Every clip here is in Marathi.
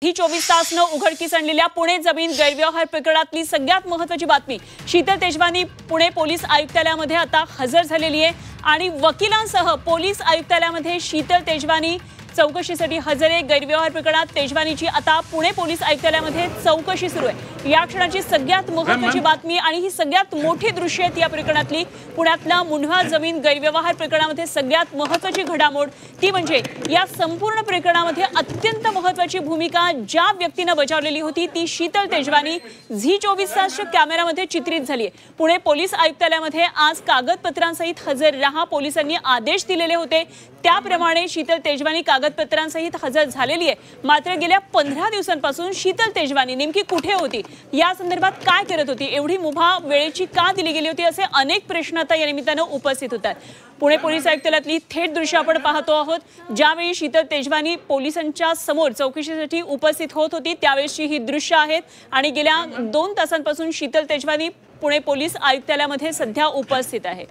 झी 24 तासनं उघडकीस आणलेल्या पुणे जमीन गैरव्यवहार प्रकरणातली सगळ्यात महत्त्वाची बातमी। शीतल तेजवानी पुणे पोलीस आयुक्तालयामध्ये आता हजर झालेली आहे आणि वकिलांसह पोलीस आयुक्तालयामध्ये शीतल तेजवानी चौकशीसाठी हजर आहे। गैरव्यवहार प्रकरणात तेजवानीची आता पुणे पोलीस आयुक्तालयामध्ये चौकशी सुरू आहे। या क्षणाची सगळ्यात महत्त्वाची बातमी आणि ही सगळ्यात मोठी दृश्य आहेत या प्रकरणातली। पुण्यातल्या मुंढवा जमीन गैरव्यवहार प्रकरणामध्ये सगळ्यात महत्त्वाची घडामोड ती म्हणजे या संपूर्ण प्रकरणामध्ये अत्यंत महत्त्वाची भूमिका ज्या व्यक्तीने बजावलेली होती ती शीतल तेजवानी झी 24 तासच्या कॅमेरामध्ये चित्रित झाली आहे। पुणे पोलीस आयुक्तालयामध्ये आज कागदपत्रांसहित हजर राहा पोलिसांनी आदेश दिलेले होते, त्याप्रमाणे शीतल तेजवानी कागदपत्रांसहित हजर झालेली आहे। मात्र गेल्या 15 दिवसांपासून शीतल तेजवानी नेमकी कुठे होती, या संदर्भात काय करत होती, एवढी मुभा वेळेची का दिली गेली होती, असे अनेक प्रश्न आता या निमित्तानं उपस्थित होतात। पुणे पोलीस आयुक्तालयातली थेट दृश्य आपण पाहतो आहोत। ज्यावेळी शीतल तेजवानी पोलिसांच्या समोर चौकशीसाठी उपस्थित होत होती त्यावेळेची ही दृश्य आहेत आणि गेल्या 2 तासांपासून शीतल तेजवानी पुणे पोलीस आयुक्तालयामध्ये सध्या उपस्थित आहे।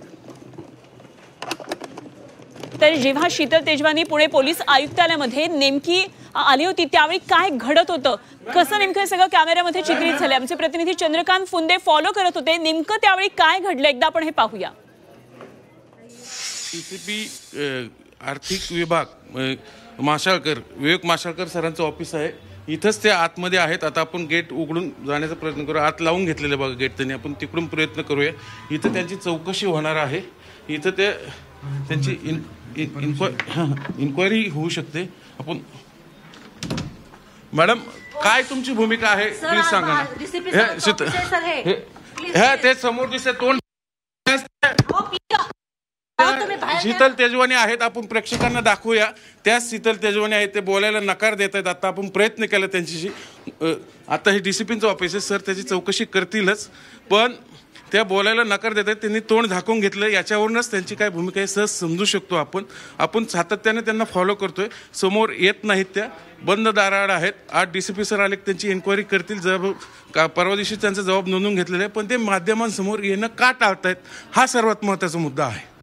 तर जेव्हा शीतल तेजवानी पुणे पोलीस आयुक्तालयामध्ये नेमकी आली होती त्यावेळी काय घडत होतं, कसं नेमकं सगळं कॅमेऱ्यामध्ये चित्रित झालं, आमचे प्रतिनिधी चंद्रकांत फुंदे फॉलो करत होते। नेमकं त्यावेळी काय घडलं एकदा आपण हे पाहूया। सीसीपी आर्थिक विभाग माशाळकर विवेक माशाळकर सरांचं ऑफिस आहे, इथंच ते आतमध्ये आहेत। आता आपण गेट उघडून जाण्याचा प्रयत्न करू, आत लावून घेतलेलं बघा गेट त्यांनी, आपण तिकडून प्रयत्न करूया। इथं त्यांची चौकशी होणार आहे, इथं ते त्यांची इन्क्वायरी होऊ शकते। आपण मॅडम काय तुमची भूमिका आहे प्लीज सांगा ना। ते समोर दिसते तोंड शीतल तेजवानी आहेत, आपण प्रेक्षकांना दाखवूया। त्या शीतल तेजवानी आहेत, ते बोलायला नकार देत आहेत। आता आपण प्रयत्न केला त्यांच्याशी, आता हे डीसीपीचं ऑफिस आहे सर, त्याची चौकशी करतीलच पण त्या बोलायला नकार देत आहेत। त्यांनी तोंड झाकून घेतलं, याच्यावरूनच त्यांची काय भूमिका आहे सहज समजू शकतो आपण सातत्याने त्यांना फॉलो करतोय। समोर येत नाहीत, त्या बंद दाराआड आहेत। आज डीसीपी सर आले त्यांची इन्क्वायरी करतील, परवा दिवशी त्यांचा जबाब नोंदवून घेतलेला आहे, पण ते माध्यमांसमोर येणं का टाळतायत हा सर्वात महत्त्वाचा मुद्दा आहे।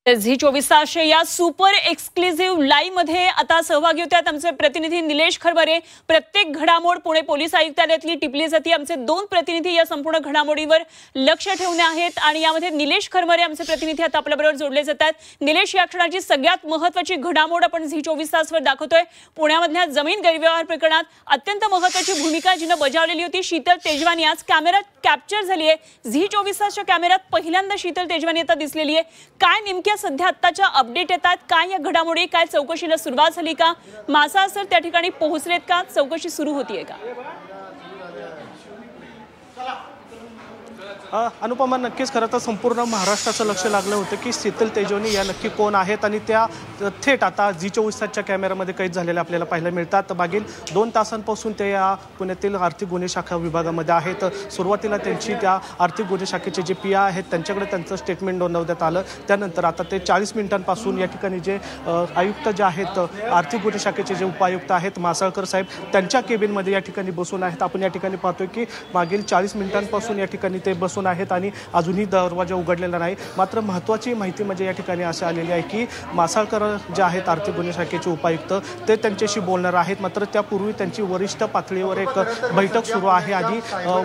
झी 24 तासच्या या सुपर एक्सक्लुझिव्ह लाईव्ह मध्ये आता सहभागी होते आमचे प्रतिनिधी निलेश खरबरे। प्रत्येक घडामोड पुणे पोलीस आयुक्तालयातली टिपली जाते। आमचे 2 प्रतिनिधी या संपूर्ण घडामोडीवर लक्ष ठेवून आहेत आणि यामध्ये निलेश खरबरे आमचे प्रतिनिधी आता आपल्याबरोबर जोडले जातात। निलेश, या क्षणाची सगळ्यात महत्त्वाची घडामोड आपण झी 24 तासवर दाखवतोय। पुण्यामधल्या जमीन गैरव्यवहार प्रकरणात अत्यंत महत्त्वाची भूमिका जिने बजावलेली होती शीतल तेजवानी आज कॅमेऱ्यात कॅप्चर झाली आहे। झी 24 तासच्या कॅमेऱ्यात पहिल्यांदा शीतल तेजवानी आता दिसलेली आहे। काय नेमक्या सध्या आत्ताच्या अपडेट येतात, काय या घडामोडी, काय चौकशीला सुरुवात झाली का, मासा सर त्या ठिकाणी पोहोचलेत का, चौकशी सुरू होतीये का? अनुपमा, नक्कीच खरं तर संपूर्ण महाराष्ट्राचं लक्ष लागलं होतं की शीतल तेजवानी या नक्की कोण आहेत आणि त्या थेट आता झी 24 तासच्या कॅमेऱ्यामध्ये कैद झालेल्या आपल्याला पाहायला मिळतात। मागील 2 तासांपासून ते या पुण्यातील आर्थिक गुन्हे शाखा विभागामध्ये आहेत। सुरुवातीला त्यांची त्या आर्थिक गुन्हे शाखेचे जे पी आहेत त्यांच्याकडे त्यांचं स्टेटमेंट नोंदवण्यात आलं, त्यानंतर आता ते 40 मिनिटांपासून या ठिकाणी जे आयुक्त जे आहेत आर्थिक गुन्हे शाखेचे जे उपायुक्त आहेत मासाळकर साहेब त्यांच्या केबिनमध्ये या ठिकाणी बसून आहेत। आपण या ठिकाणी पाहतोय की मागील 40 मिनिटांपासून या ठिकाणी ते बसून आहेत आणि अजूनही दरवाजा उघडलेला नाही। मात्र महत्त्वाची माहिती म्हणजे या ठिकाणी असे आलेली आहे की मासाळकर जे आहेत आर्थिक गुन्हे शाखेचे उपायुक्त ते त्यांच्याशी बोलणार आहेत। मात्र त्यापूर्वी त्यांची वरिष्ठ पातळीवर एक बैठक सुरू आहे आणि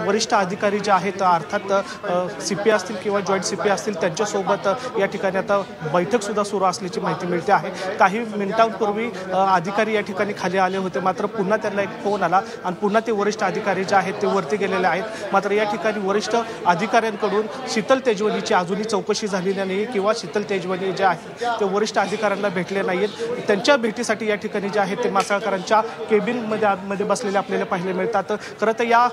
वरिष्ठ अधिकारी जे आहेत अर्थात सीपी असतील किंवा जॉईंट सीपी असतील त्यांच्यासोबत या ठिकाणी आता बैठक सुद्धा सुरू असल्याची माहिती मिळते आहे। काही मिनिटांपूर्वी अधिकारी या ठिकाणी खाली आले होते, मात्र पुन्हा त्यांना एक फोन आला आणि पुन्हा ते वरिष्ठ अधिकारी जे आहेत ते वरती गेलेले आहेत। मात्र या ठिकाणी वरिष्ठ अधिकाऱ्यांकडून शीतल तेजवानीची अजूनही चौकशी झालेली नाही किंवा शीतल तेजवानी जे आहेत ते वरिष्ठ अधिकाऱ्यांना भेटले नाहीत। त्यांच्या भेटीसाठी या ठिकाणी जे आहेत ते मासाळकरांच्या केबिनमध्ये बसलेले आपल्याला पाहायला मिळतात। खरं तर या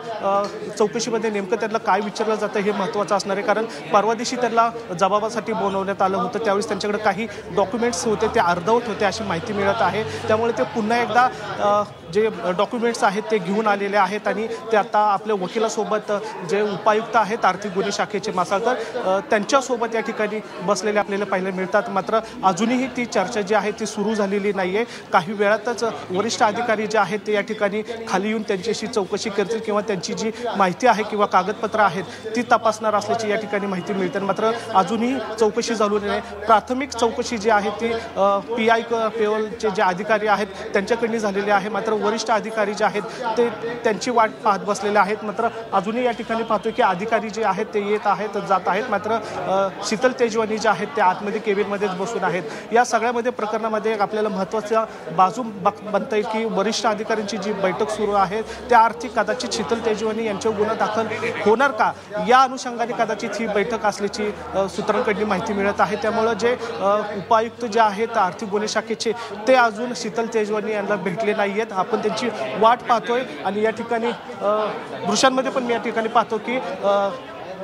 चौकशीमध्ये नेमकं त्यांना काय विचारलं जातं हे महत्त्वाचं असणार आहे, कारण परवा दिवशी त्यांना जबाबासाठी बोलवण्यात आलं होतं, त्यावेळेस त्यांच्याकडे काही डॉक्युमेंट्स होते ते अर्धवट होते अशी माहिती मिळत आहे। त्यामुळे ते पुन्हा एकदा जे डॉक्युमेंट्स आहेत ते घेऊन आलेले आहेत आणि ते आता आपल्या वकिलासोबत जे उपायुक्त आहेत आर्थिक गुन्हे शाखेचे मासाळकर त्यांच्यासोबत या ठिकाणी बसलेले आपल्याला पाहायला मिळतात। मात्र अजूनही ती चर्चा जी आहे ती सुरू झालेली नाही आहे। काही वेळातच वरिष्ठ अधिकारी जे आहेत ते या ठिकाणी खाली येऊन त्यांच्याशी चौकशी करतील किंवा त्यांची जी माहिती आहे किंवा कागदपत्र आहेत ती तपासणार असल्याची या ठिकाणी माहिती मिळते। मात्र अजूनही चौकशी झाली नाही। प्राथमिक चौकशी जी आहे ती PI पेरोलचे जे अधिकारी आहेत त्यांच्याकडून झालेली आहे, मात्र वरिष्ठ अधिकारी जे आहेत ते त्यांची वाट पाहत बसलेले आहेत. मात्र अजूनही या ठिकाणी पाहतोय की अधिकारी जे आहेत ते येत आहेत जात आहेत. मात्र शीतल तेजवानी जे आहेत ते आतमध्ये केबिनमध्येच बसून आहेत. या सगळ्यामध्ये प्रकरणामध्ये आपल्याला महत्त्वाचा बाजू बनता येईल की वरिष्ठ अधिकाऱ्यांची जी बैठक सुरू आहे त्या अर्थी कदाचित शीतल तेजवानी यांच्यावर गुन्हा दाखल होणार का, या अनुषंगाने कदाचित ही बैठक असल्याची सूत्रांकडून माहिती मिळत आहे. त्यामुळे जे उपायुक्त जे आहेत आर्थिक गुन्हे शाखेचे ते अजून शीतल तेजवानी यांना भेटले नाही आहेत. आपण त्यांची वाट पाहतोय आणि या ठिकाणी दृश्यांमध्ये पण मी या ठिकाणी पाहतो की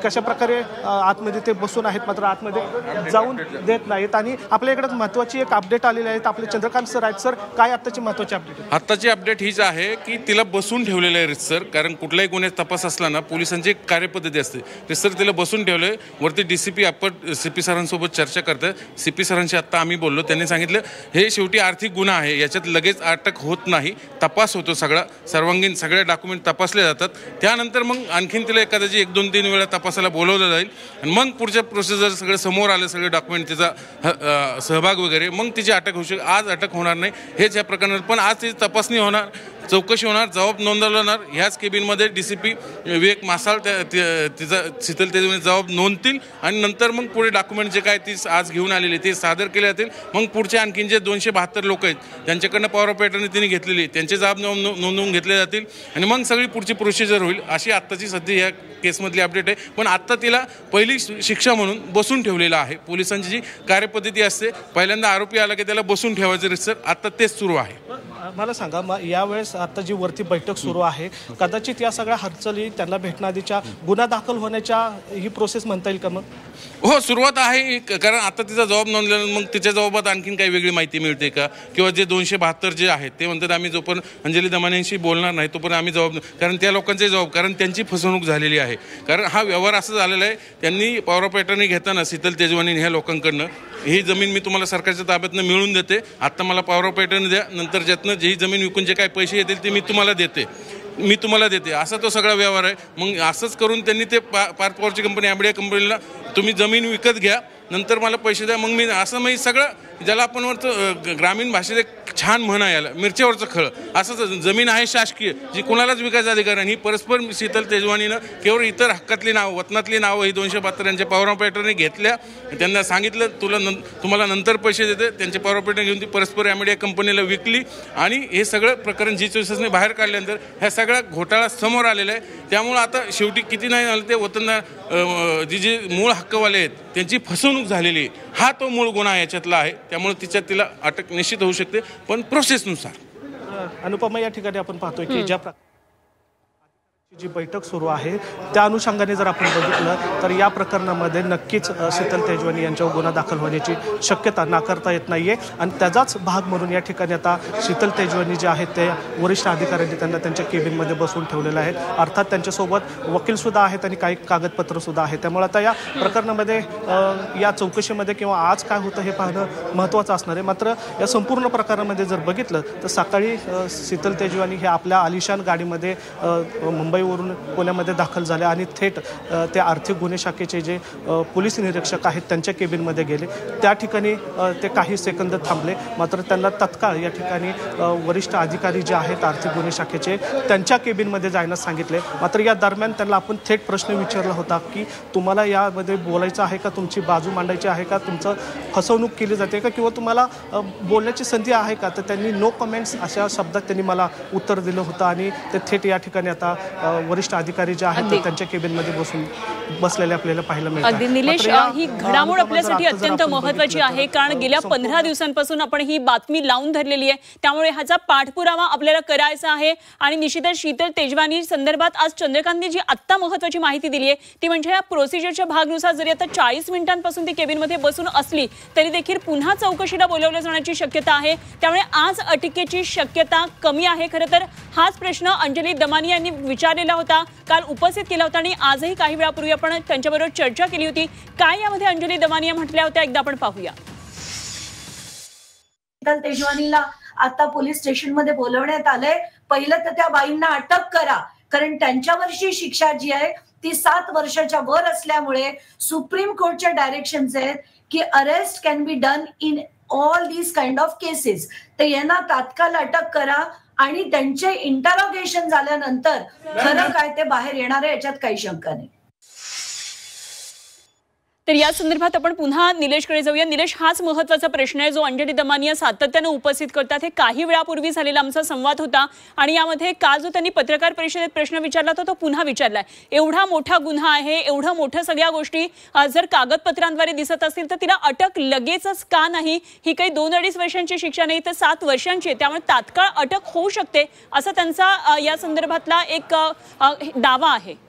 कशा प्रकारे आतमध्ये ते बसून आहेत, मात्र आतमध्ये जाऊन देत नाहीत. आणि आपल्या इकडे महत्त्वाची एक अपडेट आलेली आहे. आपले चंद्रकांत सर आहेत. सर, काय आत्ताची महत्त्वाची अपडेट? आत्ताची अपडेट हीच आहे की तिला बसून ठेवलेलं आहे रितसर. कारण कुठलाही गुन्ह्यात तपास असला ना पोलिसांची एक कार्यपद्धती असते. रितसर तिला बसून ठेवलं आहे. वरती DCP आपण CP सरांसोबत चर्चा करतं. CP सरांशी आत्ता आम्ही बोललो. त्यांनी सांगितलं हे शेवटी आर्थिक गुन्हा आहे, याच्यात लगेच अटक होत नाही, तपास होतो सगळा, सर्वांगीण सगळे डॉक्युमेंट तपासले जातात. त्यानंतर मग आणखीन तिला एखाद्याची 1-2-3 वेळा तपासाला बोलवलं जाईल आणि मग पुढच्या प्रोसिजर सगळे समोर आले, सगळे डॉक्युमेंट, तिचा सहभाग वगैरे, मग तिची अटक होऊ शकते. आज अटक होणार नाही हेच या प्रकरणात, पण आज तिची तपासणी होणार, चौकशी होणार, जबाब नोंदवला जाणार. ह्याच केबिनमध्ये DCP विवेक मासाळ तिचा शीतल तेजवानी जबाब नोंदतील आणि नंतर मग पुढे डॉक्युमेंट जे काय ती आज घेऊन आलेली ते सादर केले जातील. मग पुढचे आणखीन जे 272 लोक आहेत त्यांच्याकडनं पॉवर ऑफ अटर्नी तिने घेतलेली त्यांचे जबाब नोंदवून घेतले जातील आणि मग सगळी पुढची प्रोसिजर होईल. अशी आत्ताची सध्या या केसमधली अपडेट आहे. पण आत्ता तिला पहिली शिक्षा म्हणून बसून ठेवलेलं आहे. पोलिसांची जी कार्यपद्धती असते, पहिल्यांदा आरोपी आला की त्याला बसून ठेवायचं रितसर, आत्ता तेच सुरू आहे. मला सांगा, मग यावेळेस आता जी वरती बैठक सुरू आहे, कदाचित या सगळ्या हालचाली त्यांना भेटण्याआधीच्या गुन्हा दाखल होण्याच्या ही प्रोसेस म्हणता येईल का? मग हो, सुरुवात आहे. कारण आता तिचा जबाब नोंदलेला, मग तिच्या जबाबात आणखीन काही वेगळी माहिती मिळते का, किंवा जे 272 जे आहेत ते म्हणतात आम्ही जोपर्यंत अंजली दमानियांशी बोलणार नाही तोपर्यंत आम्ही जबाब, कारण त्या लोकांचे जबाब, कारण त्यांची फसवणूक झालेली आहे. कारण हा व्यवहार असं झालेला आहे, त्यांनी पॉवर ऑफ अटर्नी घेताना शीतल तेजवानी ह्या लोकांकडनं ही जमीन मी तुम्हाला सरकारच्या ताब्यातनं मिळवून देते, आत्ता मला पॉवर ऑफ अटर्नी द्या, नंतर ज्यातनं जी जमीन विकून जे काही पैसे येतील ते मी तुम्हाला देते, असा तो सगळा व्यवहार आहे. मग असंच करून त्यांनी ते पार्थ पॉवरची कंपनी आंबेडे कंपनीला तुम्ही जमीन विकत घ्या, नंतर मला पैसे द्या, मग मी असं, मग सगळं ज्याला आपण वरचं ग्रामीण भाषेत एक छान म्हण आहे याला, मिरच्यावरचं खळ, असंच जमीन आहे शासकीय जी कुणालाच विकायचा अधिकार नाही. ही परस्पर शीतल तेजवानीनं केवळ इतर हक्कातली नावं, वतनातली नावं ही 272 यांच्या पॉवर ऑफ अटर्नी घेतल्या, त्यांना सांगितलं तुम्हाला नंतर पैसे देते, त्यांचे पॉवर ऑफ अटर्नी घेऊन ती परस्पर आंबेडे कंपनीला विकली आणि हे सगळं प्रकरण G24ने बाहेर काढल्यानंतर ह्या सगळा घोटाळा समोर आलेला आहे. त्यामुळे आता शेवटी किती नाही झालं ते वतनदार जे मूळ हक्कवाले आहेत त्यांची फसवणूक झालेली आहे, हा तो मूळ गुन्हा याच्यातला आहे. त्यामुळे तिला अटक निश्चित होऊ शकते, पण प्रोसेसनुसार. अनुपमा, या ठिकाणी आपण पाहतोय की ज्या जी बैठक सुरू आहे त्या अनुषंगाने जर आपण बघितलं तर या प्रकरणामध्ये नक्कीच शीतल तेजवानी यांच्यावर गुन्हा दाखल होण्याची शक्यता नाकारता येत नाहीये. आणि त्याचाच भाग म्हणून या ठिकाणी आता शीतल तेजवानी जे आहेत ते वरिष्ठ अधिकाऱ्यांनी त्यांना त्यांच्या केबिनमध्ये बसून ठेवलेलं आहे. अर्थात त्यांच्यासोबत वकीलसुद्धा आहेत आणि काही कागदपत्रंसुद्धा आहेत. त्यामुळे आता या प्रकरणामध्ये या चौकशीमध्ये किंवा आज काय होतं हे पाहणं महत्त्वाचं असणार आहे. मात्र या संपूर्ण प्रकरणामध्ये जर बघितलं तर सकाळी शीतल तेजवानी हे आपल्या आलिशान गाडीमध्ये मुंबईवरून पुण्यामध्ये दाखल झाले आणि थेट त्या आर्थिक गुन्हे शाखेचे जे पोलीस निरीक्षक आहेत त्यांच्या केबिनमध्ये गेले. त्या ठिकाणी ते काही सेकंद थांबले, मात्र त्यांना तत्काळ या ठिकाणी वरिष्ठ अधिकारी जे आहेत आर्थिक गुन्हे शाखेचे त्यांच्या केबिनमध्ये जायला सांगितले. मात्र या दरम्यान त्यांना आपण थेट प्रश्न विचारला होता की तुम्हाला यामध्ये बोलायचं आहे का, तुमची बाजू मांडायची आहे का, तुमचं फसवणूक केली जाते का, किंवा तुम्हाला बोलण्याची संधी आहे का. तर त्यांनी नो कमेंट्स अशा शब्दात त्यांनी मला उत्तर दिलं होतं आणि ते थेट या ठिकाणी आता वरिष्ठ अधिकारी जे आहेत ते त्यांच्या केबिनमध्ये बसलेले आपल्याला पाहायला मिळतात. अगदी निलेश, ही घडामोड आपल्यासाठी अत्यंत महत्त्वाची आहे, कारण गेल्या 15 दिवसांपासून आपण ही बातमी लावून धरलेली आहे. त्यामुळे ह्याचा पाठपुरावा आपल्याला करायचा आहे आणि निश्चितच शीतल तेजवानी संदर्भात आज चंद्रकांतने जी आत्ता महत्त्वाची माहिती दिली आहे ती म्हणजे या प्रोसिजरच्या भागानुसार जरी आता 40 मिनिटांपासून ती केबिनमध्ये बसून असली तरी देखील पुन्हा चौकशीला बोलावलं जाण्याची शक्यता आहे. त्यामुळे आज अटकेची शक्यता कमी आहे. खरं तर हाच प्रश्न अंजली दमानी यांनी विचारलेला होता, काल उपस्थित केला होता आणि आजही काही वेळापूर्वी आपण त्यांच्याबरोबर चर्चा केली होती. काय यामध्ये अंजली दमानी म्हटल्या होत्या एकदा आपण पाहूया. शीतल तेजवानीला आता पोलीस स्टेशनमध्ये बोलवण्यात आलंय. पहिलं तर त्या बाईंना अटक करा, कारण त्यांच्यावरची शिक्षा जी आहे ती 7 वर्षाच्या वर असल्यामुळे सुप्रीम कोर्टच्या डायरेक्शन्स आहेत की arrest can be done in all these kind of cases. तर यांना तात्काळ अटक करा आणि त्यांचे इंटरोगेशन झाल्यानंतर खरं काय ते बाहेर येणार आहे याच्यात काही शंका नाही. तर या संदर्भात आपण पुन्हा निलेशकडे जाऊया. निलेश, हाच महत्त्वाचा प्रश्न आहे जो अंजली दमानिया सातत्याने उपस्थित करतात. हे काही वेळापूर्वी झालेला आमचा संवाद होता आणि यामध्ये काल जो त्यांनी पत्रकार परिषदेत प्रश्न विचारला होता तो पुन्हा विचारलाय. एवढा मोठा गुन्हा आहे, एवढं मोठं सगळ्या गोष्टी जर कागदपत्रांद्वारे दिसत असतील तर तिला अटक लगेचच का नाही? ही काही 2-2.5 वर्षांची शिक्षा नाही तर 7 वर्षांची आहे, त्यामुळे तात्काळ अटक होऊ शकते असा त्यांचा या संदर्भातला एक दावा आहे.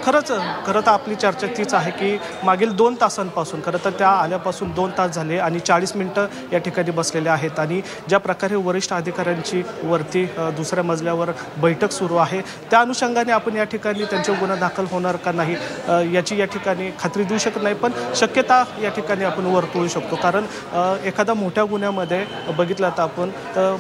खरं तर आपली चर्चा तीच आहे की मागील 2 तासांपासून खरं तर त्या आल्यापासून 2 तास झाले आणि 40 मिनिटं या ठिकाणी बसलेले आहेत आणि ज्या प्रकारे वरिष्ठ अधिकाऱ्यांची वरती दुसऱ्या मजल्यावर बैठक सुरू आहे त्या अनुषंगाने आपण या ठिकाणी त्यांचे गुन्हा दाखल होणार का नाही याची या ठिकाणी खात्री देऊ शकत नाही, पण शक्यता या ठिकाणी आपण वर्तवू शकतो. कारण एखाद्या मोठ्या गुन्ह्यामध्ये बघितलं तर आपण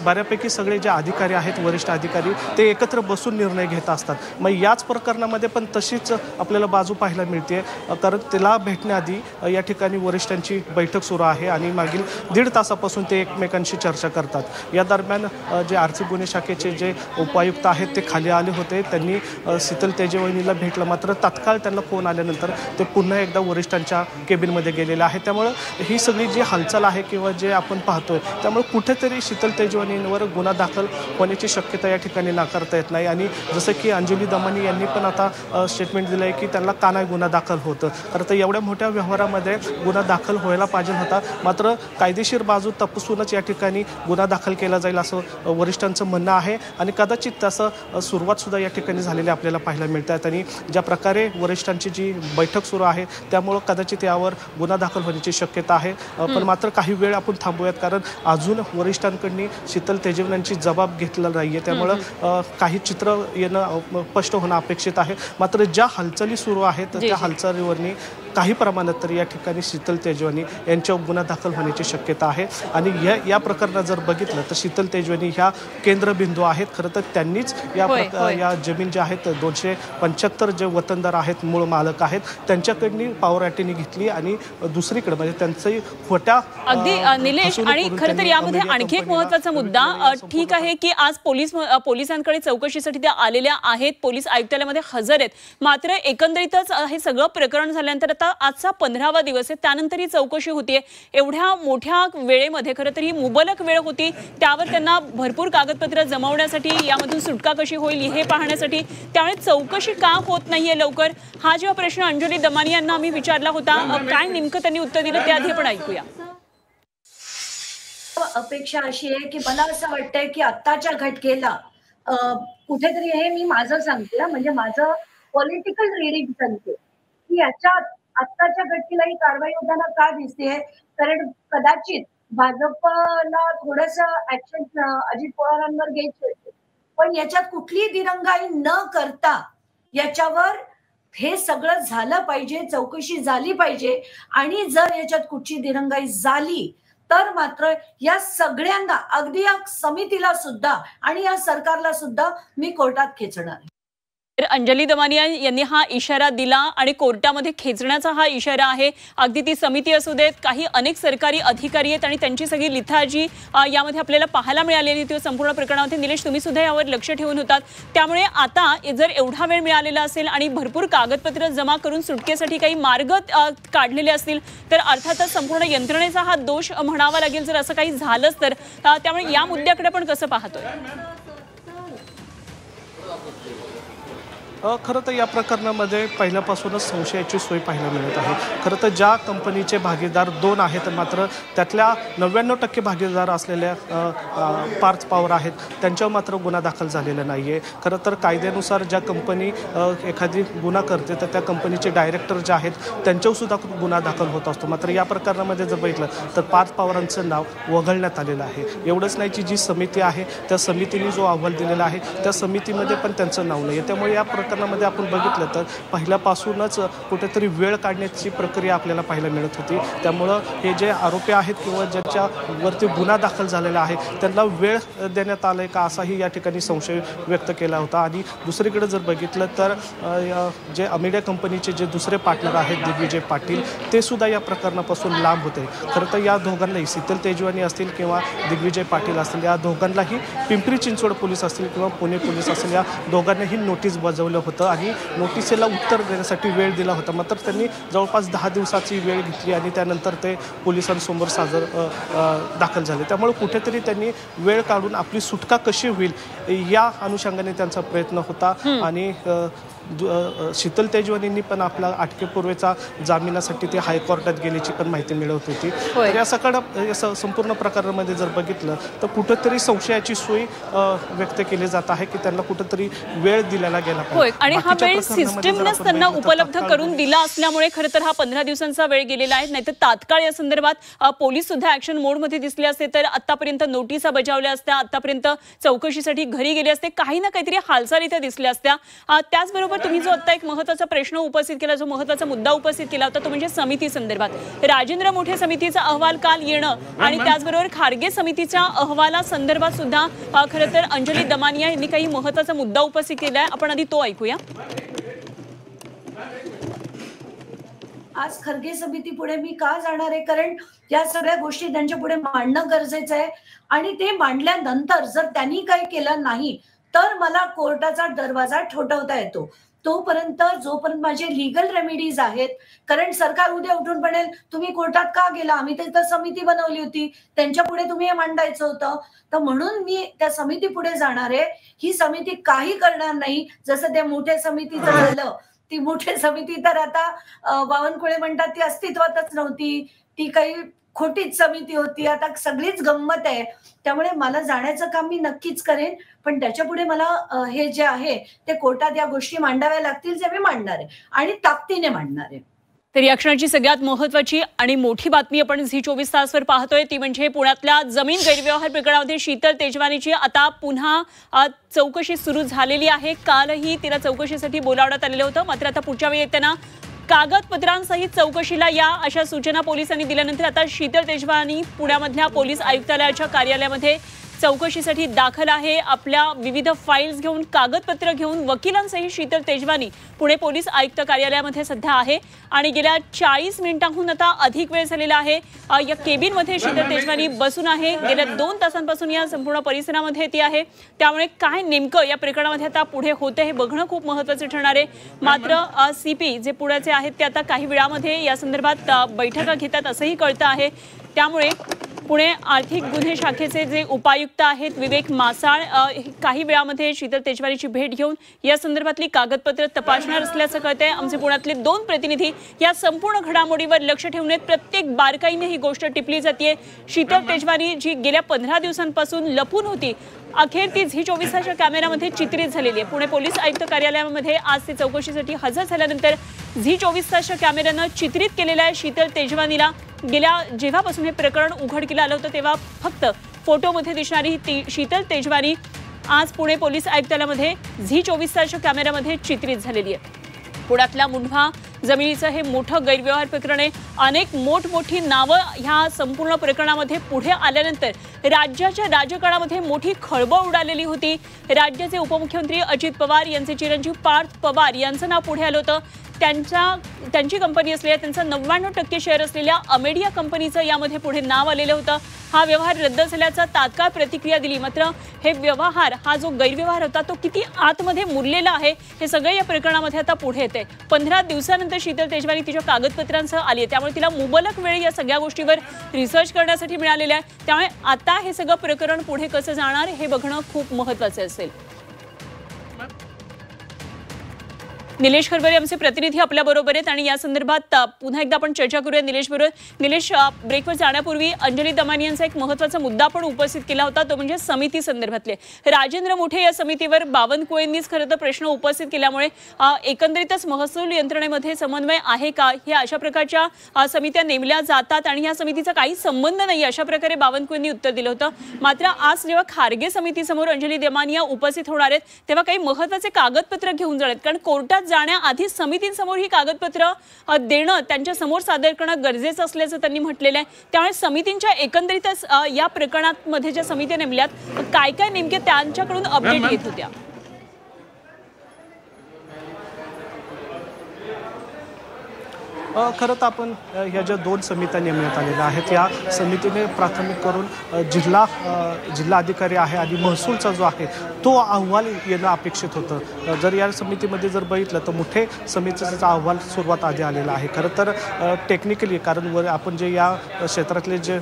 बऱ्यापैकी सगळे जे अधिकारी आहेत वरिष्ठ अधिकारी ते एकत्र बसून निर्णय घेत असतात. मग याच प्रकरणामध्ये पण तशीच आपल्याला बाजू पाहायला मिळते, कारण तिला भेटण्याआधी या ठिकाणी वरिष्ठांची बैठक सुरू आहे आणि मागील 1.5 तासापासून ते एकमेकांशी चर्चा करतात. या दरम्यान जे आर्थिक गुन्हे शाखेचे जे उपायुक्त आहेत ते खाली आले होते, त्यांनी शीतल तेजवणीला भेटलं, मात्र तात्काळ त्यांना फोन आल्यानंतर ते पुन्हा एकदा वरिष्ठांच्या केबिनमध्ये गेलेले आहे. त्यामुळं ही सगळी जी हालचाल आहे किंवा जे आपण पाहतोय त्यामुळे कुठेतरी शीतल तेजवणींवर गुन्हा दाखल होण्याची शक्यता या ठिकाणी नाकारता येत नाही. आणि जसं की अंजली दमानी यांनी पण आता स्टेटमेंट दिलं आहे की त्यांना का नाही गुन्हा दाखल होतं, तर ते एवढ्या मोठ्या व्यवहारामध्ये गुन्हा दाखल व्हायला पाहिजे होता, मात्र कायदेशीर बाजू तपासूनच या ठिकाणी गुन्हा दाखल केला जाईल असं वरिष्ठांचं म्हणणं आहे. आणि कदाचित तसं सुरुवातसुद्धा या ठिकाणी झालेली आपल्याला पाहायला मिळतात आणि ज्या प्रकारे वरिष्ठांची जी बैठक सुरू आहे त्यामुळं कदाचित यावर गुन्हा दाखल होण्याची शक्यता आहे. पण मात्र काही वेळ आपण थांबूयात, कारण अजून वरिष्ठांकडून शीतल तेजवण्यांची जबाब घेतला नाही आहे, त्यामुळं काही चित्र येणं स्पष्ट होणं अपेक्षित आहे. मात्र ज्या हालचाली सुरू आहेत त्या हालचालीवरनी काही प्रमाणात तरी या ठिकाणी शीतल तेजवानी यांच्यावर गुन्हा दाखल होण्याची शक्यता आहे. आणि या प्रकरणात जर बघितलं तर शीतल तेजवानी ह्या केंद्रबिंदू आहेत. खरं तर त्यांनीच या जमीन ज्या आहेत 275 जे वतनदार आहेत, मूळ मालक आहेत, त्यांच्याकडनी पॉवर अटर्नी घेतली आणि दुसरीकडे म्हणजे त्यांचंही खोट्या अगदी निलेश. आणि खरं तर यामध्ये आणखी एक महत्त्वाचा मुद्दा, ठीक आहे की आज पोलिसांकडे चौकशीसाठी त्या आलेल्या आहेत, पोलीस आयुक्तालयामध्ये हजर आहेत, मात्र एकंदरीतच हे सगळं प्रकरण झाल्यानंतर आता आजचा 15वा दिवस आहे, त्यानंतर ही चौकशी होतीये. एवढ्या मोठ्या वेळेमध्ये खरं तर ही मुबलक वेळ होती, त्यावर त्यांना भरपूर कागदपत्र जमवण्यासाठी, यामधून सुटका कशी होईल हे पाहण्यासाठी, त्यामुळे चौकशी का होत नाहीये लवकर, हा जेव्हा प्रश्न अंजली दमानी यांना आम्ही विचारला होता, काय नेमकं त्यांनी उत्तर दिलं ते आधी आपण ऐकूया. अपेक्षा अशी आहे की मला असं वाटतंय की आत्ताच्या घटनेला कुठेतरी, हे मी माझं सांगते म्हणजे माझं पॉलिटिकल रिडिंग सांगते की याच्यात आत्ताच्या घटनेला ही कारवाई होताना का दिसतेय, कारण कदाचित भाजपला थोडस ऍक्शन अजित पवारांवर घ्यायची होती, पण याच्यात कुठलीही दिरंगाई न करता याच्यावर हे सगळं झालं पाहिजे, चौकशी झाली पाहिजे. आणि जर याच्यात कुठची दिरंगाई झाली तर मात्र या सगळ्यांना, अगदी या समितीला सुद्धा आणि या सरकारला सुद्धा मी कोर्टात खेचणार. अंजली दमानिया यांनी हा इशारा दिला आणि कोर्टामध्ये खेचण्याचा हा इशारा आहे. अगदी ती समिती असू देत, काही अनेक सरकारी अधिकारी आहेत आणि त्यांची सगळी लिथाजी यामध्ये आपल्याला पाहायला मिळालेली होती संपूर्ण प्रकरणामध्ये. निलेश, तुम्ही सुद्धा यावर लक्ष ठेवून होतात, त्यामुळे आता जर एवढा वेळ मिळालेला असेल आणि भरपूर कागदपत्र जमा करून सुटकेसाठी काही मार्ग काढलेले असतील तर अर्थातच संपूर्ण यंत्रणेचा हा दोष म्हणावा लागेल जर असं काही झालंच तर. त्यामुळे या मुद्द्याकडे पण कसं पाहतोय? खरं तर या प्रकरणामध्ये पहिल्यापासूनच संशयाची सोय पाहायला मिळत आहे. खरं तर ज्या कंपनीचे भागीदार 2 आहेत, मात्र त्यातल्या 99% भागीदार असलेल्या पार्थ पॉवर आहेत त्यांच्यावर मात्र गुन्हा दाखल झालेला नाही आहे. खरं तर कायद्यानुसार ज्या कंपनी एखादी गुन्हा करते तर त्या कंपनीचे डायरेक्टर जे आहेत त्यांच्यावर सुद्धा गुन्हा दाखल होत असतो. मात्र या प्रकरणामध्ये जर बघितलं तर पार्थ पवारांचं नाव वगळण्यात आलेलं आहे. एवढंच नाही की जी समिती आहे त्या समितीने जो अहवाल दिलेला आहे त्या समितीमध्ये पण त्यांचं नाव नाही आहे. त्यामुळे या प्रकरणामध्ये आपण बघितलं तर पहिल्यापासूनच कुठेतरी वेळ काढण्याची प्रक्रिया आपल्याला पाहायला मिळत होती. त्यामुळं हे जे आरोपी आहेत किंवा ज्यांच्यावरती गुन्हा दाखल झालेला आहे त्यांना वेळ देण्यात आलाय का असाही या ठिकाणी संशय व्यक्त केला होता. आणि दुसरीकडे जर बघितलं तर जे अमेरिका कंपनीचे जे दुसरे पार्टनर आहेत दिग्विजय पाटील ते सुद्धा या प्रकरणापासून लांब होते. खरं तर या दोघांनाही शीतल तेजवानी असतील किंवा दिग्विजय पाटील असतील या दोघांनाही पिंपरी चिंचवड पोलीस असतील किंवा पुणे पोलीस असतील या दोघांनाही नोटीस बजावलं होतं आणि नोटिसीला उत्तर देण्यासाठी वेळ दिला होता. मात्र त्यांनी जवळपास 10 दिवसाची वेळ घेतली आणि त्यानंतर ते पोलिसांसमोर दाखल झाले. त्यामुळे कुठेतरी त्यांनी वेळ काढून आपली सुटका कशी होईल या अनुषंगाने त्यांचा प्रयत्न होता. आणि शीतल तेजवानींनी पण आपला अटकेपूर्वीचा जामिनासाठी ते हायकोर्टात गेल्याची पण माहिती मिळवत होती. तर या संपूर्ण प्रकरणामध्ये जर बघितलं तर कुठेतरी संशयाची सोय व्यक्त केली जात आहे की त्यांना कुठेतरी वेळ दिलेला गेला पाहिजे. आणि हा वेळ सिस्टीमनेच त्यांना उपलब्ध करून दिला असल्यामुळे खरं तर हा 15 दिवसांचा वेळ गेलेला आहे. नाहीतर तात्काळ या संदर्भात पोलीस सुद्धा ऍक्शन मोडमध्ये दिसले असते तर आतापर्यंत नोटिसा बजावल्या असत्या, आतापर्यंत चौकशीसाठी घरी गेले असते, काही ना काहीतरी हालचाली त्या दिसल्या असत्या. त्याचबरोबर तुम्ही जो आता एक महत्त्वाचा प्रश्न उपस्थित केला, जो महत्त्वाचा मुद्दा उपस्थित केला होता तो म्हणजे समिती संदर्भात. राजेंद्र मोठे समितीचा अहवाल काल येणं आणि त्याचबरोबर खारगे समितीच्या अहवाला संदर्भात सुद्धा खरं तर अंजली दमानिया यांनी काही महत्त्वाचा मुद्दा उपस्थित केलाय. आपण आधी तो ऐकूया. आज खरगे समिती पुढे मी का जाणार आहे, कारण या सगळ्या गोष्टी त्यांच्या पुढे मांडणं गरजेचं आहे. आणि ते मांडल्यानंतर जर त्यांनी काही केलं नाही तर मला कोर्टाचा दरवाजा ठोठावता येतो. तोपर्यंत जोपर्यंत माझे लीगल रेमेडीज आहेत, कारण सरकार उद्या उठून म्हणेल तुम्ही कोर्टात का गेला, आम्ही तर इथं समिती बनवली होती, त्यांच्या पुढे तुम्ही हे मांडायचं होतं. तर म्हणून मी त्या समिती पुढे जाणार आहे. ही समिती काही करणार नाही. जसं त्या मोठ्या समितीचं झालं, ती मोठी समिती तर आता बावनकुळे म्हणतात ती अस्तित्वातच नव्हती, ती काही खोटीच समिती होती. आता सगळीच गंमत आहे. त्यामुळे मला जाण्याचं काम मी नक्कीच करेन, पण त्याच्यापुढे मला हे जे आहे ते कोर्टात या गोष्टी मांडाव्या लागतील, जे मी मांडणार आहे आणि ताकदीने मांडणार आहे. तर या क्षणाची सगळ्यात महत्त्वाची आणि मोठी बातमी आपण झी 24 तासवर पाहतोय ती म्हणजे पुण्यातल्या जमीन गैरव्यवहार प्रकरणामध्ये शीतल तेजवानीची आता पुन्हा चौकशी सुरू झालेली आहे. कालही तिला चौकशीसाठी बोलावण्यात आलेलं होतं, मात्र आता पुढच्या वेळी येताना कागदपत्रांसहित चौकशीला या अशा सूचना पोलिसांनी दिल्यानंतर आता शीतल तेजवानी पुण्यामधल्या पोलीस आयुक्तालयाच्या कार्यालयामध्ये चौकशीसाठी दाखल आहे. आपल्या विविध फाईल्स घेऊन, कागदपत्र घेऊन वकिलांसहित शीतल तेजवानी पुणे पोलीस आयुक्त कार्यालयामध्ये सध्या आहे आणि गेल्या 40 मिनिटांहून आता अधिक वेळ झालेला आहे. या केबिनमध्ये शीतल तेजवानी बसून आहे. गेल्या 2 तासांपासून या संपूर्ण परिसरामध्ये ती आहे. त्यामुळे काय नेमकं या प्रकरणामध्ये आता पुढे होतं हे बघणं खूप महत्त्वाचं ठरणार आहे. मात्र CP जे पुण्याचे आहेत ते आता काही वेळामध्ये या संदर्भात बैठका घेतात असंही कळतं आहे. त्यामुळे पुणे आर्थिक गुन्हे शाखेचे जे उपायुक्त आहेत विवेक मासाळ काही वेळामध्ये शीतल तेजवानीची भेट घेऊन या संदर्भातली कागदपत्र तपासणार असल्याचं कळतंय. आमचे पुण्यातले 2 प्रतिनिधी या संपूर्ण घडामोडीवर लक्ष ठेवून आहेत. प्रत्येक बारकाईने ही गोष्ट टिपली जाते. शीतल तेजवानी जी गेल्या 15 दिवसांपासून लपून होती, अखेर ती झी 24 तासच्या कॅमेऱ्यामध्ये चित्रित झालेली आहे. पुणे पोलीस आयुक्त कार्यालयामध्ये आज ते चौकशीसाठी हजर झाल्यानंतर झी 24 तासच्या कॅमेऱ्यानं चित्रित केलेल्या आहे शीतल तेजवानीला. गेल्या जेव्हापासून हे प्रकरण उघडकीला आलं होतं तेव्हा फक्त फोटोमध्ये दिसणारी शीतल तेजवानी आज पुणे पोलीस आयुक्तालयामध्ये झी 24 तासच्या कॅमेऱ्यामध्ये चित्रित झालेली आहे. पुण्यातल्या मुंढवा जमिनीचं हे मोठं गैरव्यवहार प्रकरण आहे. अनेक मोठमोठी नावं ह्या संपूर्ण प्रकरणामध्ये पुढे आल्यानंतर राज्याच्या राजकारणामध्ये मोठी खळबळ उडालेली होती. राज्याचे उपमुख्यमंत्री अजित पवार यांचे चिरंजीव पार्थ पवार यांचं नाव पुढे आलं होतं. त्यांची कंपनी असलेल्या, त्यांचा 99% शेअर असलेल्या अमेडिया कंपनीचं यामध्ये पुढे नाव आलेलं होतं. हा व्यवहार रद्द झाल्याचा तात्काळ प्रतिक्रिया दिली. मात्र हे व्यवहार, हा जो गैरव्यवहार होता तो किती आतमध्ये मुरलेला आहे हे सगळं या प्रकरणामध्ये आता पुढे येते. 15 दिवसानंतर शीतल तेजवानी तिच्या कागदपत्रांसह आली आहे. त्यामुळे तिला मुबलक वेळ या सगळ्या गोष्टीवर रिसर्च करण्यासाठी मिळालेला आहे. त्यामुळे आता हे सगळं प्रकरण पुढे कसं जाणार हे बघणं खूप महत्त्वाचं असेल. निलेश खरबरे आमचे प्रतिनिधी आपल्या बरोबर आहेत आणि या संदर्भात पुन्हा एकदा आपण चर्चा करूया निलेश बरोबर. निलेश, ब्रेकवर जाण्यापूर्वी अंजली दमानी यांचा एक महत्त्वाचा मुद्दा आपण उपस्थित केला होता, तो म्हणजे समिती संदर्भातले. राजेंद्र मोठे या समितीवर बावनकुळेंनीच खरं तर प्रश्न उपस्थित केल्यामुळे एकंदरीतच महसूल यंत्रणेमध्ये समन्वय आहे का, हे अशा प्रकारच्या समित्या नेमल्या जातात आणि या समितीचा काही संबंध नाही अशा प्रकारे बावनकुळेंनी उत्तर दिलं होतं. मात्र आज जेव्हा खारगे समितीसमोर अंजली दमानी उपस्थित होणार आहेत तेव्हा काही महत्त्वाचे कागदपत्र घेऊन जाणार आहेत, कारण कोर्टात जाण्याआधी समितींसमोर ही कागदपत्र देणं त्यांच्या समोर सादर करणं गरजेचं असल्याचं त्यांनी म्हटलेलं आहे. त्यामुळे समितींच्या एकंदरीतच या प्रकरणामध्ये ज्या समित्या नेमल्यात काय काय नेमके त्यांच्याकडून अपडेट येत होत्या. खरं तर आपण ह्या ज्या 2 समित्या नेमण्यात आलेल्या आहेत या समितीने प्राथमिक करून जिल्हा अधिकारी आहे आणि महसूलचा जो आहे तो अहवाल येणं अपेक्षित होतं. जर या समितीमध्ये जर बघितलं तर मोठे समितीचा अहवाल सुरुवात आधी आलेला आहे. खरं तर टेक्निकली कारण आपण जे या क्षेत्रातले जे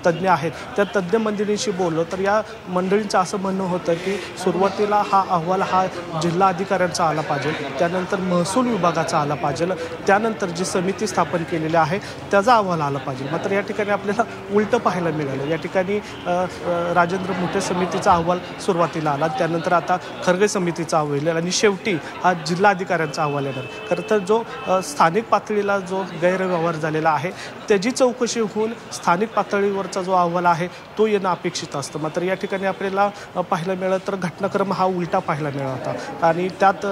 तज्ज्ञ आहेत त्या तज्ज्ञ मंडळींशी बोललो तर या मंडळींचं असं म्हणणं होतं की सुरुवातीला हा अहवाल हा जिल्हा अधिकाऱ्यांचा आला पाहिजे, त्यानंतर महसूल विभागाचा आला पाहिजे, त्यानंतर जी समिती स्थापन केलेली आहे त्याचा अहवाल आला पाहिजे. मात्र या ठिकाणी आपल्याला उलटं पाहायला मिळालं. या ठिकाणी राजेंद्र मोठे समितीचा अहवाल सुरुवातीला आला, त्यानंतर आता खरगे समितीचा अहवाल आणि शेवटी हा जिल्हा अधिकाऱ्यांचा अहवाल येणार. खरं तर जो स्थानिक पातळीला जो गैरव्यवहार झालेला आहे त्याची चौकशी होऊन स्थानिक पातळीवरचा जो अहवाल आहे तो येणं अपेक्षित असतं. मात्र या ठिकाणी आपल्याला पाहायला मिळालं तर घटनाक्रम हा उलटा पाहायला मिळाला होता आणि त्यात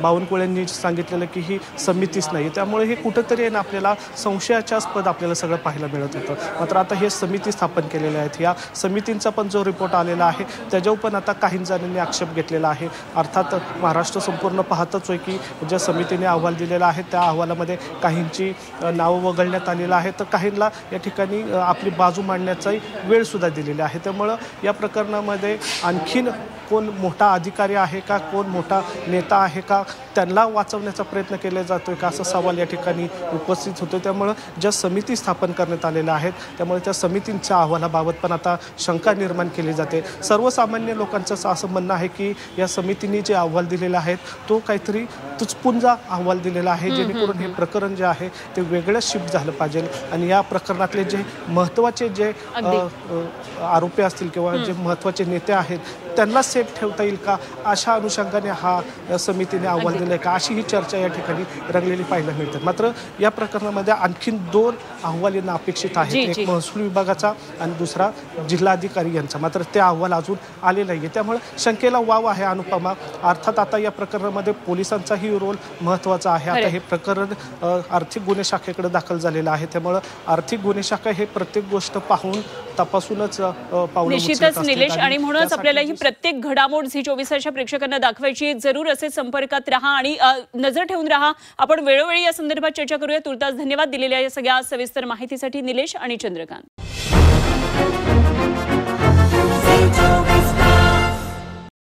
बावनकुळेंनी सांगितलेलं की ही समितीच नाही, त्यामुळे हे कुठंतरी ना आपल्याला संशयाच्यास्पद आपल्याला सगळं पाहायला मिळत होतं. मात्र आता हे समिती स्थापन केलेल्या आहेत. या समितींचा पण जो रिपोर्ट आलेला आहे त्याच्यावर पण आता काही जणांनी आक्षेप घेतलेला आहे. अर्थात महाराष्ट्र संपूर्ण पाहतच आहे की ज्या समितीने अहवाल दिलेला आहे त्या अहवालामध्ये काहींची नावं वगळण्यात आलेलं आहे तर काहींना या ठिकाणी आपली बाजू मांडण्याचाही वेळसुद्धा दिलेली आहे. त्यामुळं या प्रकरणामध्ये आणखीन कोण मोठा अधिकारी आहे का, कोण मोठा नेता आहे का, त्यांना वाचवण्याचा प्रयत्न केला जातो का असा सवाल या ठिकाणी उपस्थित होतो. त्यामुळं ज्या समिती स्थापन करण्यात आलेल्या आहेत त्यामुळे त्या समितींच्या अहवालाबाबत पण आता शंका निर्माण केली जाते. सर्वसामान्य लोकांचं असं म्हणणं आहे की या समितीने जे अहवाल दिलेले आहेत तो काहीतरी तुचपुंजा अहवाल दिलेला आहे, जेणेकरून हे प्रकरण जे आहे ते वेगळं शिफ्ट झालं पाहिजे आणि या प्रकरणातले जे महत्त्वाचे जे आरोपी असतील किंवा जे महत्त्वाचे नेते आहेत त्यांना सेफ ठेवता येईल का अशा अनुषंगाने हा समितीने अहवाल दिलाय का अशी ही चर्चा या ठिकाणी रंगलेली पाहायला मिळते. मात्र या प्रकरणामध्ये आणखीन 2 अहवाल यांना अपेक्षित आहेत, एक महसूल विभागाचा आणि दुसरा जिल्हाधिकारी यांचा. मात्र ते अहवाल अजून आले नाहीये, त्यामुळे शंकेला वाव आहे अनुपमा. अर्थात आता या प्रकरणामध्ये पोलिसांचाही रोल महत्त्वाचा आहे. आता हे प्रकरण आर्थिक गुन्हे शाखेकडे दाखल झालेलं आहे, त्यामुळे आर्थिक गुन्हे शाखा हे प्रत्येक गोष्ट पाहून तपासूनच पावलं निश्चितच निलेश, आणि म्हणूनच आपल्याला ही प्रत्येक घडामोड झी24 तासच्या प्रेक्षकांना दाखवायची जरूर असे संपर्कात राहा आणि नजर ठेवून राहा. आपण वेळोवेळी या संदर्भात चर्चा करूया. तुर्तास धन्यवाद दिलेल्या या सगळ्या सविस्तर माहितीसाठी निलेश आणि चंद्रकांत.